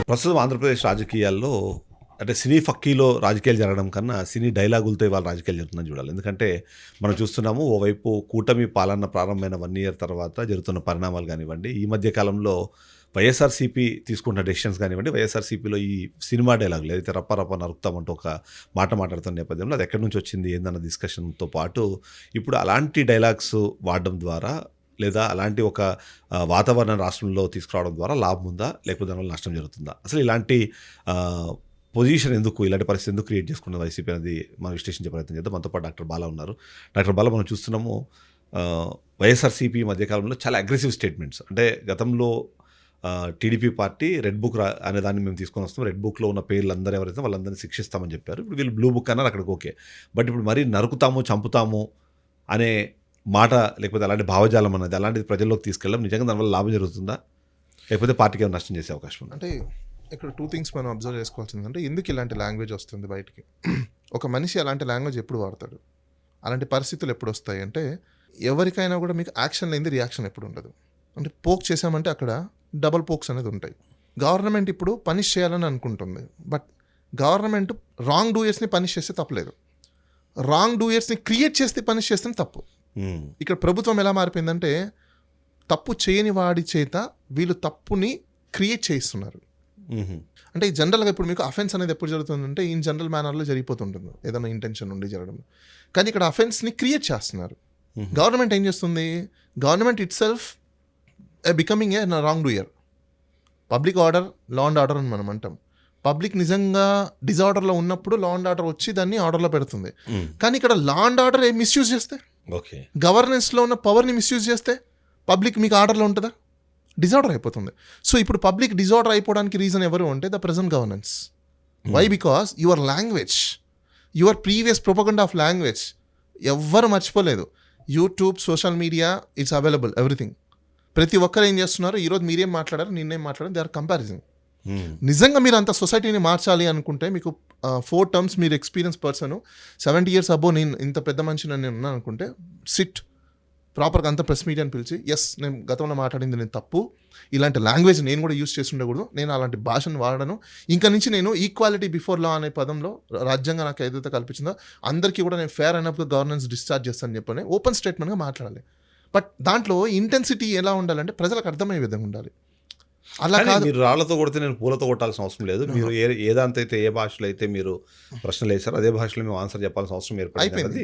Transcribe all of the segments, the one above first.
ప్రస్తుతం ఆంధ్రప్రదేశ్ రాజకీయాల్లో అంటే సినీ ఫక్కీలో రాజకీయాలు జరగడం కన్నా సినీ డైలాగులతో ఇవాళ రాజకీయాలు జరుగుతుందని చూడాలి. ఎందుకంటే మనం చూస్తున్నాము ఓవైపు కూటమి పాలన ప్రారంభమైన 1 ఇయర్ తర్వాత జరుగుతున్న పరిణామాలు కానివ్వండి, ఈ మధ్య కాలంలో వైఎస్ఆర్సీపీ తీసుకుంటున్న డెసిషన్స్ కానివ్వండి, వైఎస్ఆర్సీపీలో ఈ సినిమా డైలాగులు ఏదైతే రప్ప రప్ప నరుకుతామంటూ ఒక మాట మాట్లాడుతున్న నేపథ్యంలో అది ఎక్కడి నుంచి వచ్చింది ఏందన్న డిస్కషన్తో పాటు ఇప్పుడు అలాంటి డైలాగ్స్ వాడడం ద్వారా లేదా అలాంటి ఒక వాతావరణం రాష్ట్రంలో తీసుకురావడం ద్వారా లాభం ఉందా, లేకపోతే దానివల్ల నష్టం జరుగుతుందా? అసలు ఇలాంటి పొజిషన్ ఎందుకు, ఇలాంటి పరిస్థితి ఎందుకు క్రియేట్ చేసుకున్న వైసీపీ అనేది మనం విశ్లేషించే ప్రయత్నం చేద్దాం. మనతో పాటు డాక్టర్ బాలా ఉన్నారు. డాక్టర్ బాలా, మనం చూస్తున్నాము వైఎస్ఆర్సీపీ మధ్యకాలంలో చాలా అగ్రెసివ్ స్టేట్మెంట్స్, అంటే గతంలో టీడీపీ పార్టీ రెడ్ బుక్ అనే దాన్ని మేము తీసుకొని వస్తాం, రెడ్ బుక్లో ఉన్న పేర్లు అందరూ ఎవరైతే వాళ్ళందరినీ శిక్షిస్తామని చెప్పారు. ఇప్పుడు వీళ్ళు బ్లూ బుక్ అన్నారు, అక్కడికి ఓకే. బట్ ఇప్పుడు మరీ నరుకుతాము చంపుతాము అనే మాట, లేకపోతే అలాంటి భావజాలం అనేది అలాంటిది ప్రజల్లోకి తీసుకెళ్ళడం నిజంగా దానివల్ల లాభం జరుగుతుందా, లేకపోతే పార్టీకి ఏమైనా నష్టం చేసే అవకాశం ఉంది? అంటే ఇక్కడ 2 థింగ్స్ మనం అబ్జర్వ్ చేసుకోవాల్సింది. అంటే ఎందుకు ఇలాంటి లాంగ్వేజ్ వస్తుంది బయటికి? ఒక మనిషి అలాంటి లాంగ్వేజ్ ఎప్పుడు వాడతాడు, అలాంటి పరిస్థితులు ఎప్పుడు వస్తాయి అంటే, ఎవరికైనా కూడా మీకు యాక్షన్ లేనిది రియాక్షన్ ఎప్పుడు ఉండదు. అంటే పోక్ చేసామంటే అక్కడ డబల్ పోక్స్ అనేది ఉంటాయి. గవర్నమెంట్ ఇప్పుడు పనిష్ చేయాలని అనుకుంటుంది, బట్ గవర్నమెంట్ రాంగ్ డూయర్స్ని పనిష్ చేస్తే తప్పలేదు, రాంగ్ డూయర్స్ని క్రియేట్ చేస్తే పనిష్ చేస్తే తప్పు. ఇక్కడ ప్రభుత్వం ఎలా మారిపోయిందంటే, తప్పు చేయని వాడి చేత వీళ్ళు తప్పుని క్రియేట్ చేయిస్తున్నారు. అంటే ఈ జనరల్గా ఇప్పుడు మీకు అఫెన్స్ అనేది ఎప్పుడు జరుగుతుందంటే ఇన్ జనరల్ మేనర్లో జరిగిపోతుంటుంది, ఏదైనా ఇంటెన్షన్ ఉండి జరగడం. కానీ ఇక్కడ అఫెన్స్ని క్రియేట్ చేస్తున్నారు. గవర్నమెంట్ ఏం చేస్తుంది? Government it self becoming a wrong doer. Public order, law and order అని మనం అంటాం. పబ్లిక్ నిజంగా డిజార్డర్లో ఉన్నప్పుడు లా అండ్ ఆర్డర్ వచ్చి దాన్ని ఆర్డర్లో పెడుతుంది. కానీ ఇక్కడ లా అండ్ ఆర్డర్ మిస్యూజ్ చేస్తే, గవర్నెన్స్లో ఉన్న పవర్ని మిస్యూజ్ చేస్తే పబ్లిక్ మీకు ఆర్డర్లో ఉంటుందా? డిజార్డర్ అయిపోతుంది. సో ఇప్పుడు పబ్లిక్ డిజార్డర్ అయిపోవడానికి రీజన్ ఎవరు అంటే the present governance. Why? Because your language, your previous propaganda of language ఎవ్వరు మర్చిపోలేదు. YouTube, social media, it's available everything. ప్రతి ఒక్కరు ఏం చేస్తున్నారు, ఈరోజు మీరేం మాట్లాడారు, నిన్నేం మాట్లాడారు, దే ఆర్ కంపారిజన్. నిజంగా మీరు అంత సొసైటీని మార్చాలి అనుకుంటే మీకు 4 టర్మ్స్ మీరు ఎక్స్పీరియన్స్ పర్సన్ 70 years అబో నేను ఇంత పెద్ద మనిషిని నేను ఉన్నాను అనుకుంటే, సిట్ ప్రాపర్గా అంత ప్రెస్ మీడియాని పిలిచి, ఎస్ నేను గతంలో మాట్లాడింది నేను తప్పు, ఇలాంటి లాంగ్వేజ్ నేను కూడా యూస్ చేసి ఉండకూడదు, నేను అలాంటి భాషను వాడను, ఇంకా నుంచి నేను ఈక్వాలిటీ బిఫోర్ లా అనే పదంలో రాజ్యాంగం నాకు ఏదైతే కల్పించిందో అందరికీ కూడా నేను ఫేర్ అయినప్పుడు గవర్నెన్స్ డిశ్చార్జ్ చేస్తానని చెప్పని ఓపెన్ స్టేట్మెంట్గా మాట్లాడాలి. బట్ దాంట్లో ఇంటెన్సిటీ ఎలా ఉండాలంటే ప్రజలకు అర్థమయ్యే విధంగా ఉండాలి. అలా కాదు, మీరు రాళ్లతో కొడితే నేను పూలతో కొట్టాల్సిన అవసరం లేదు. మీరు ఏదాంతో అయితే ఏ భాషలో అయితే మీరు ప్రశ్నలు వేశారో అదే భాషలో మేము ఆన్సర్ చెప్పాల్సిన అవసరం అయిపోయింది.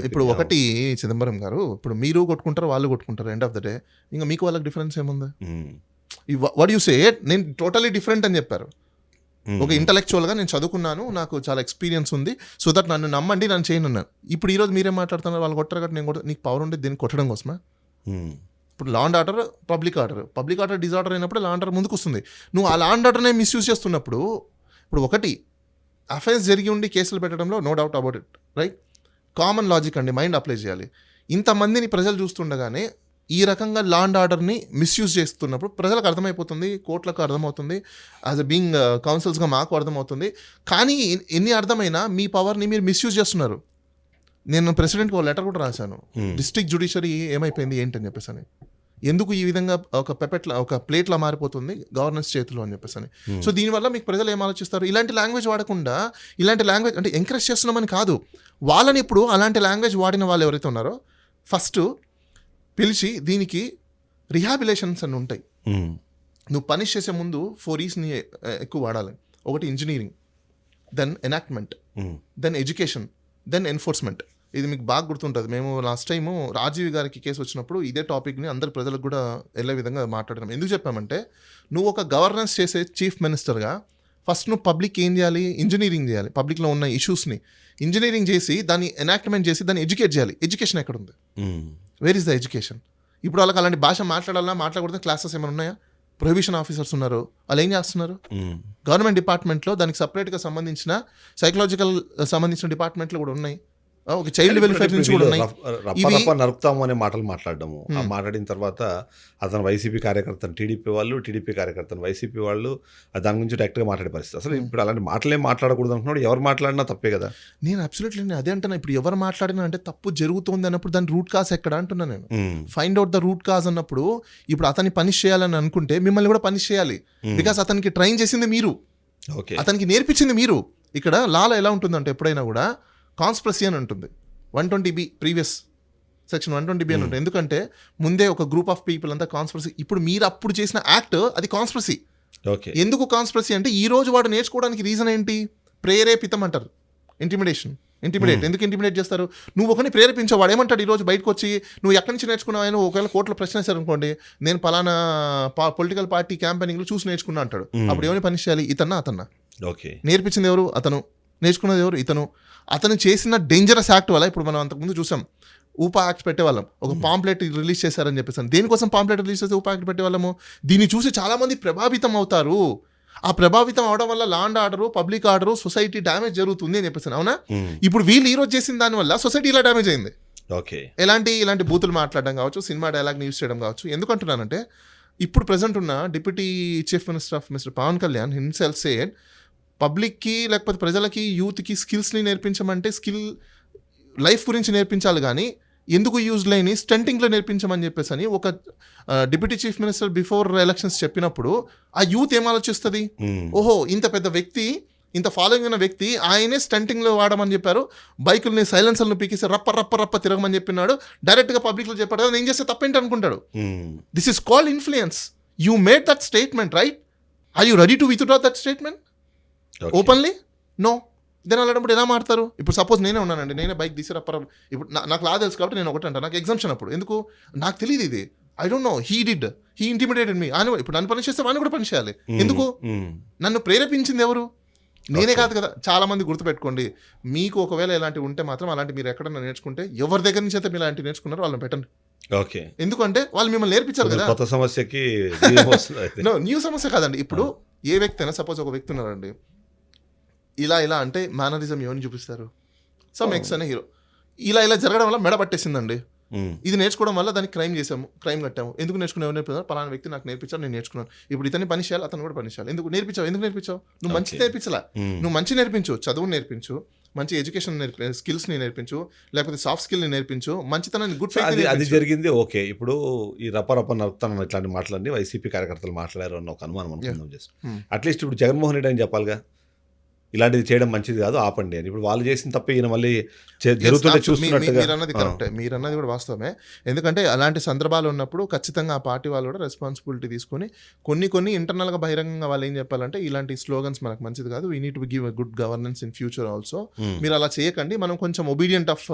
ఇప్పుడు ఒకటి చిదంబరం గారు, ఇప్పుడు మీరు కొట్టుకుంటారు, వాళ్ళు కొట్టుకుంటారు, ఎండ్ ఆఫ్ ద డే ఇంకా మీకు వాళ్ళకి డిఫరెన్స్ ఏముంది? వాట్ యు సే, నేను టోటలీ డిఫరెంట్ అని చెప్పారు. ఒక ఇంటలెక్చువల్గా నేను చదువుకున్నాను, నాకు చాలా ఎక్స్పీరియన్స్ ఉంది, సో దట్ నన్ను నమ్మండి, నన్ను చేయను అన్నాను. ఇప్పుడు ఈరోజు మీరేం మాట్లాడుతున్నారు, వాళ్ళు కొట్టారు కాబట్టి నేను కూడా, నీకు పవర్ ఉండే దీన్ని కొట్టడం కోసమా? ఇప్పుడు law and order, public order disorder అయినప్పుడు లా అండ్ ఆర్డర్ ముందుకు వస్తుంది. నువ్వు ఆ లా అండ్ ఆర్డర్నే మిస్యూజ్ చేస్తున్నప్పుడు, ఇప్పుడు ఒకటి అఫెన్స్ జరిగి ఉండి కేసులు పెట్టడంలో no doubt about it, right? Common logic అండి, మైండ్ అప్లై చేయాలి. ఇంతమందిని ప్రజలు చూస్తుండగానే ఈ రకంగా లా అండ్ ఆర్డర్ని మిస్యూజ్ చేస్తున్నప్పుడు ప్రజలకు అర్థమైపోతుంది, కోర్టులకు అర్థమవుతుంది, యాజ్ ఎ బీయింగ్ కౌన్సిల్స్గా మాకు అర్థమవుతుంది. కానీ ఎన్ని అర్థమైనా మీ పవర్ని మీరు మిస్యూజ్ చేస్తున్నారు. నేను ప్రెసిడెంట్కి ఒక లెటర్ కూడా రాశాను, డిస్ట్రిక్ట్ జ్యుడిషియరీ ఏమైపోయింది ఏంటని చెప్పేసి, ఎందుకు ఈ విధంగా ఒక ప్లేట్లా మారిపోతుంది గవర్నెన్స్ చేతిలో అని చెప్పేసి. సో దీనివల్ల మీకు ప్రజలు ఏం ఆలోచిస్తారు? ఇలాంటి లాంగ్వేజ్ వాడకుండా, ఇలాంటి లాంగ్వేజ్ అంటే ఎంకరేజ్ చేస్తున్నామని కాదు, వాళ్ళని ఇప్పుడు అలాంటి లాంగ్వేజ్ వాడిన వాళ్ళు ఎవరైతే ఉన్నారో ఫస్ట్ పిలిచి దీనికి రిహాబిలేషన్స్ అని ఉంటాయి. నువ్వు పనిష్ చేసే ముందు 4 E's ఎక్కువ వాడాలి. ఒకటి engineering, then enactment, then education, then enforcement. ఇది మీకు బాగా గుర్తుంటుంది. మేము లాస్ట్ టైము రాజీవ్ గారికి కేసు వచ్చినప్పుడు ఇదే టాపిక్ని అందరి ప్రజలకు కూడా వెళ్ళే విధంగా మాట్లాడడం. ఎందుకు చెప్పామంటే, నువ్వు ఒక గవర్నెన్స్ చేసే చీఫ్ మినిస్టర్గా ఫస్ట్ నువ్వు పబ్లిక్ ఏం చేయాలి, ఇంజనీరింగ్ చేయాలి, పబ్లిక్లో ఉన్న ఇష్యూస్ని ఇంజనీరింగ్ చేసి దాన్ని ఎనాక్ట్మెంట్ చేసి దాన్ని ఎడ్యుకేట్ చేయాలి. ఎడ్యుకేషన్ ఎక్కడ ఉంది? Where is the education? ఇప్పుడు వాళ్ళకి అలాంటి భాష మాట్లాడాలన్నా మాట్లాడకూడదు, క్లాసెస్ ఏమైనా ఉన్నాయా? ప్రొహిబిషన్ ఆఫీసర్స్ ఉన్నారు, వాళ్ళు ఏం చేస్తున్నారు? గవర్నమెంట్ డిపార్ట్మెంట్లో దానికి సపరేట్గా సంబంధించిన సైకలాజికల్ సంబంధించిన డిపార్ట్మెంట్లు కూడా ఉన్నాయి. ఒక చైల్డ్ వెల్ఫేర్ నుంచి కూడా ఉన్నాయి. రప్ప నరుకుతాము అనే మాటలు మాట్లాడడము, ఆ మాట్లాడిన తర్వాత అతను వైసీపీ కార్యకర్తను టీడీపీ కార్యకర్తను వైసీపీ వాళ్ళు దాని గురించి డైరెక్ట్గా మాట్లాడే పరిస్థితి. అసలు ఇప్పుడు అలాంటి మాటలేం మాట్లాడకూడదు అనుకున్నాడు. ఎవరు మాట్లాడినా తప్పే కదా. నేను అబ్సల్యూట్లీ అదే అంటున్నా. ఇప్పుడు ఎవరు మాట్లాడినా అంటే తప్పు జరుగుతుంది అన్నప్పుడు దాని రూట్ కాజ్ ఎక్కడ అంటున్నా నేను. Find out the root cause అన్నప్పుడు ఇప్పుడు అతన్ని పనిష్ చేయాలని అనుకుంటే మిమ్మల్ని కూడా పనిష్ చేయాలి. బికాస్ అతనికి ట్రైన్ చేసింది మీరు, అతనికి నేర్పించింది మీరు. ఇక్కడ లాలో ఎలా ఉంటుందంటే ఎప్పుడైనా కూడా కాన్స్పిరసీ అని ఉంటుంది. 120B ప్రీవియస్ సెక్షన్ 120B అని ఉంటుంది. ఎందుకంటే ముందే ఒక గ్రూప్ ఆఫ్ పీపుల్ అంతా కాన్స్పిరసీ. ఇప్పుడు మీరు అప్పుడు చేసిన యాక్ట్ అది కాన్స్పిరసీ. ఎందుకు కాన్స్పిరసీ అంటే ఈ రోజు వాడు నేర్చుకోవడానికి రీజన్ ఏంటి? ప్రేరేపితం అంటారు. ఇంటిమిడేట్. ఎందుకు ఇంటిమిడేట్ చేస్తారు? నువ్వు ఒకరిని ప్రేరేపించావు, వాడు ఏమంటాడు ఈ రోజు బయటకు వచ్చి నువ్వు ఎక్కడి నుంచి నేర్చుకున్నావు అని ఒకవేళ కోర్టులో ప్రశ్న వేశారు అనుకోండి, నేను పలానా పొలిటికల్ పార్టీ క్యాంపెయినింగ్లో చూసి నేర్చుకున్నా అంటాడు. అప్పుడు ఏమైనా పనిష్ చేయాలి? ఇతన్నా నేర్పించింది ఎవరు? అతను. నేర్చుకున్నది ఎవరు? ఇతను. అతను చేసిన డేంజరస్ యాక్ట్ వల్ల ఇప్పుడు మనం అంతకుముందు చూసాం ఊపా యాక్ట్ పెట్టేవాళ్ళం. ఒక పాంప్లెట్ రిలీజ్ చేశారని చెప్పేసి. దేనికోసం పాంప్లెట్ రిలీజ్ చేస్తే ఊపా యాక్ట్ పెట్టేవాళ్ళము? దీన్ని చూసి చాలామంది ప్రభావితం అవుతారు. ఆ ప్రభావితం అవడం వల్ల law and order, public order, society damage జరుగుతుంది అని చెప్పేసి. అవునా? ఇప్పుడు వీళ్ళు ఈ రోజు చేసిన దానివల్ల సొసైటీ ఇలా డ్యామేజ్ అయింది. ఇలాంటి బూతులు మాట్లాడడం కావచ్చు, సినిమా డైలాగ్ యూజ్ చేయడం కావచ్చు. ఎందుకంటున్నానంటే ఇప్పుడు ప్రెసెంట్ ఉన్న deputy chief minister of mister Pawan Kalyan himself said పబ్లిక్కి లేకపోతే ప్రజలకి యూత్కి స్కిల్స్ని నేర్పించమంటే లైఫ్ గురించి నేర్పించాలి కానీ ఎందుకు యూజ్ లేని స్టంటింగ్లో నేర్పించమని చెప్పేసి అని ఒక deputy chief minister before elections చెప్పినప్పుడు ఆ యూత్ ఏం ఆలోచిస్తుంది? ఓహో, ఇంత పెద్ద వ్యక్తి, ఇంత ఫాలోయింగ్ ఉన్న వ్యక్తి ఆయనే స్టంటింగ్లో వాడమని చెప్పారు, బైకుల్ని సైలెన్సర్లను పీకేసి రప్ప తిరగమని చెప్పినాడు, డైరెక్ట్గా పబ్లిక్లో చెప్పాడు కదా, నేను చేస్తే తప్పేంటి అనుకుంటాడు. This is called influence. You made that statement, right? Are you ready to withdraw that statement openly? No. Then అలాంటప్పుడు ఎలా మాడతారు? ఇప్పుడు సపోజ్ నేనే ఉన్నానండి, నేనే బైక్ తీసి ఇప్పుడు నాకు లా తెలుసు కాబట్టి నేను ఒకటి అంటాను, నాకు ఎగ్జామ్షన్ అప్పుడు ఎందుకు నాకు తెలియదు ఇది. I don't know. He intimidated me. ఆయన ఇప్పుడు నన్ను పని చేస్తే వాడిని కూడా పని చేయాలి. ఎందుకు? నన్ను ప్రేరేపించింది ఎవరు? నేనే కాదు కదా. చాలా మంది గుర్తుపెట్టుకోండి, మీకు ఒకవేళ ఇలాంటివి ఉంటే మాత్రం అలాంటి మీరు ఎక్కడన్నా నేర్చుకుంటే ఎవరి దగ్గర నుంచి అయితే మీరు ఇలాంటివి నేర్చుకున్నారో వాళ్ళని పెట్టండి. ఎందుకంటే వాళ్ళు మిమ్మల్ని నేర్పించారు కదా. కొత్త సమస్యకి న్యూ సమస్య కాదండి. ఇప్పుడు ఏ వ్యక్తి అయినా సపోజ్ ఒక వ్యక్తి ఉన్నారండి, ఇలా అంటే మేనరిజం ఎవరిని చూపిస్తారు? సమ్ ఎక్స్ అనే హీరో. ఇలా జరగడం వల్ల మెడ పట్టేసిందండి. ఇది నేర్చుకోవడం వల్ల దానికి క్రైమ్ కట్టాము. ఎందుకు నేర్చుకున్నావు? నేర్పించారు పలానా వ్యక్తి నాకు నేర్పించారు, నేను నేర్చుకున్నాను. ఇప్పుడు ఇతన్ని పని చేయాలి, అతను కూడా పని చేయాలి. ఎందుకు నేర్పించావు? నువ్వు మంచి నేర్పించలా. నువ్వు మంచి నేర్పించు, చదువుని నేర్పించు, మంచి ఎడ్యుకేషన్ స్కిల్స్ని నేర్పించు, లేకపోతే సాఫ్ట్ స్కిల్ని నేర్పించు, మంచితనాన్ని గుడ్ ఫెయిత్. అది జరిగింది. ఓకే, ఇప్పుడు ఈ రప్ప నరుకుతాను ఇట్లాంటి మాటలన్నీ వైసీపీ కార్యకర్తలు మాట్లాడారు అన్న ఒక అనుమానం అనుకుందాం చేసి. అట్లీస్ట్ ఇప్పుడు జగన్మోహన్ రెడ్డి అని చెప్పాలిగా, ఇలాంటిది చేయడం మంచిది కాదు, ఆపండి అని. ఇప్పుడు వాళ్ళు చేసిన తప్ప ఈయన మళ్ళీ జరుగుతుంటే చూస్తున్నట్టుగా. మీరన్నది కరెక్టే, మీరన్నది కూడా వాస్తవమే. ఎందుకంటే అలాంటి సందర్భాలు ఉన్నప్పుడు ఖచ్చితంగా ఆ పార్టీ వాళ్ళు కూడా రెస్పాన్సిబిలిటీ తీసుకొని కొన్ని ఇంటర్నల్గా బహిరంగంగా వాళ్ళు ఏం చెప్పాలంటే ఇలాంటి స్లోగన్స్ మనకు మంచిది కాదు, we need to give a good governance in future also, మీరు అలా చేయకండి, మనం కొంచెం ఒబీడియంట్ ఆఫ్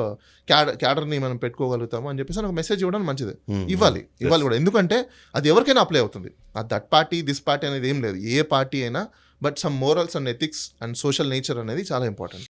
క్యాడర్ని మనం పెట్టుకోగలుగుతాము అని చెప్పేసి ఒక మెసేజ్ ఇవ్వడం మంచిది. ఇవ్వాలి కూడా. ఎందుకంటే అది ఎవరికైనా అప్లై అవుతుంది. దట్ పార్టీ దిస్ పార్టీ అనేది ఏం లేదు, ఏ పార్టీ అయినా. But some morals and ethics and social nature అనేది చాలా ఇంపార్టెంట్.